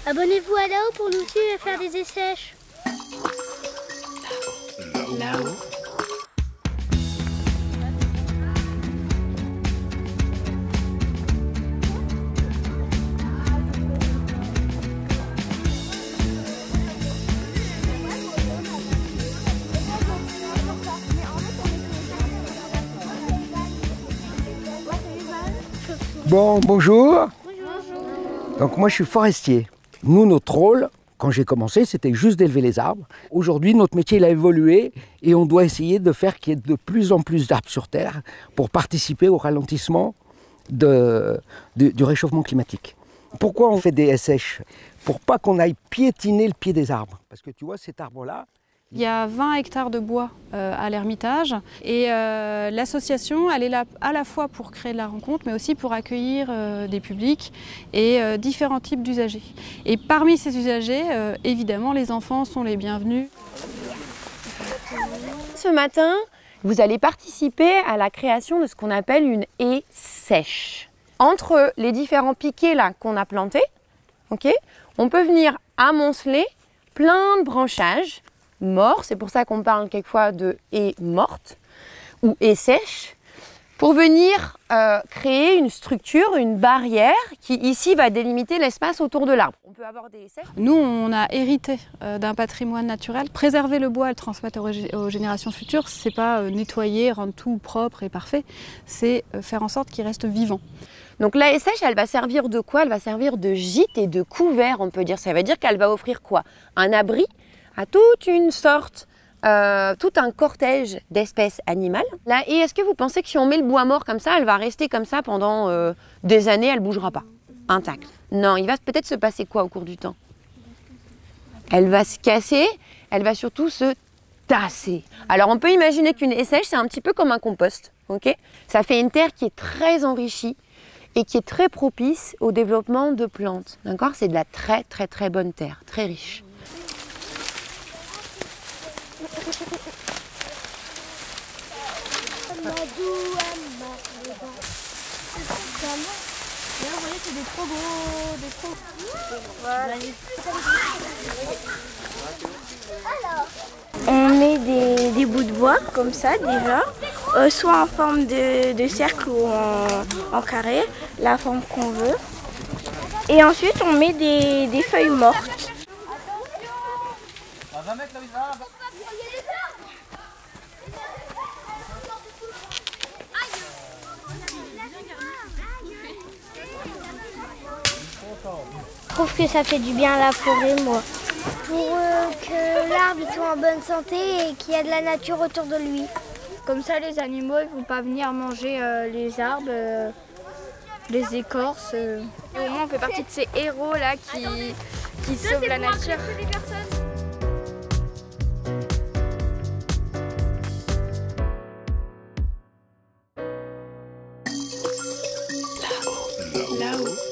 Abonnez-vous à Là-haut pour nous suivre et faire des essais. Là-haut. Bon, bonjour. Donc moi je suis forestier. Nous, notre rôle, quand j'ai commencé, c'était juste d'élever les arbres. Aujourd'hui, notre métier il a évolué et on doit essayer de faire qu'il y ait de plus en plus d'arbres sur Terre pour participer au ralentissement du réchauffement climatique. Pourquoi on fait des sèches? Pour pas qu'on aille piétiner le pied des arbres. Parce que tu vois, cet arbre-là, il y a 20 hectares de bois à l'Ermitage et l'association elle est là à la fois pour créer de la rencontre mais aussi pour accueillir des publics et différents types d'usagers. Et parmi ces usagers, évidemment les enfants sont les bienvenus. Ce matin, vous allez participer à la création de ce qu'on appelle une haie sèche. Entre les différents piquets là qu'on a plantés, on peut venir amonceler plein de branchages morts, c'est pour ça qu'on parle quelquefois de haies mortes ou haies sèches, pour venir créer une structure, une barrière qui ici va délimiter l'espace autour de l'arbre. On peut avoir des sèches. Nous, on a hérité d'un patrimoine naturel. Préserver le bois et le transmettre aux générations futures, c'est pas nettoyer, rendre tout propre et parfait, c'est faire en sorte qu'il reste vivant. Donc la haie sèche, elle va servir de quoi? Elle va servir de gîte et de couvert, on peut dire. Ça veut dire qu'elle va offrir quoi? Un abri à toute une sorte, tout un cortège d'espèces animales. La haie, est-ce que vous pensez que si on met le bois mort comme ça, elle va rester comme ça pendant des années, elle ne bougera pas, intacte? Non, il va peut-être se passer quoi au cours du temps? Elle va se casser, elle va surtout se tasser. Alors on peut imaginer qu'une haie sèche, c'est un petit peu comme un compost, Ça fait une terre qui est très enrichie et qui est très propice au développement de plantes, d'accord? C'est de la très bonne terre, très riche. Là, vous voyez, c'est des trop gros, Voilà. On met des bouts de bois comme ça déjà, soit en forme de cercle ou en carré, la forme qu'on veut. Et ensuite on met des feuilles mortes. Je trouve que ça fait du bien à la forêt, moi. Pour que l'arbre soit en bonne santé et qu'il y ait de la nature autour de lui. Comme ça, les animaux ne vont pas venir manger les arbres, les écorces. Et au moins, on fait partie de ces héros-là qui sauvent la nature. Là-haut.